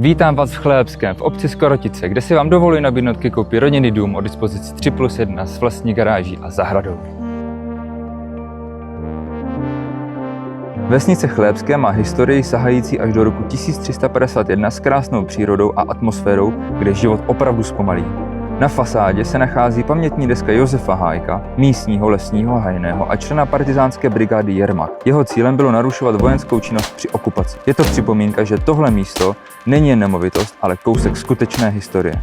Vítám vás v Chlebském, v obci Skorotice, kde si vám dovoluji nabídnout ke koupi rodinný dům o dispozici 3+1 s vlastní garáží a zahradou. Vesnice Chlebské má historii sahající až do roku 1351 s krásnou přírodou a atmosférou, kde život opravdu zpomalí. Na fasádě se nachází pamětní deska Josefa Hájka, místního lesního hajného a člena partyzánské brigády Jermak. Jeho cílem bylo narušovat vojenskou činnost při okupaci. Je to připomínka, že tohle místo není jen nemovitost, ale kousek skutečné historie.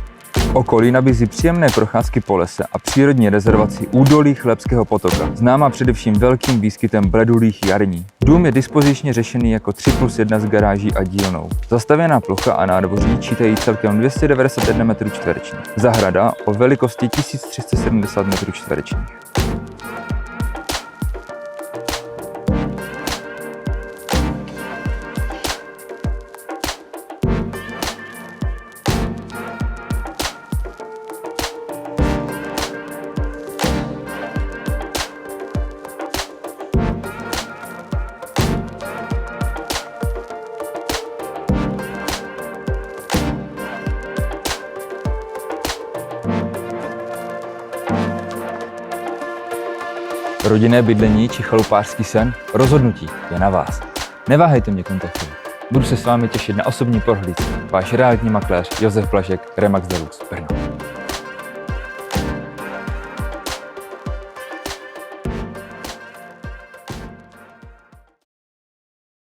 Okolí nabízí příjemné procházky po lese a přírodní rezervaci údolí Chlebského potoka, známá především velkým výskytem bledulých jarní. Dům je dispozičně řešený jako 3+1 s garáží a dílnou. Zastavěná plocha a nádvoří čítají celkem 291 m2. Zahrada o velikosti 1370 m2. Rodinné bydlení či chalupářský sen? Rozhodnutí je na vás. Neváhejte mě kontaktovat. Budu se s vámi těšit na osobní prohlídce. Váš realitní makléř Josef Blažek, Remax Deluxe, Brno.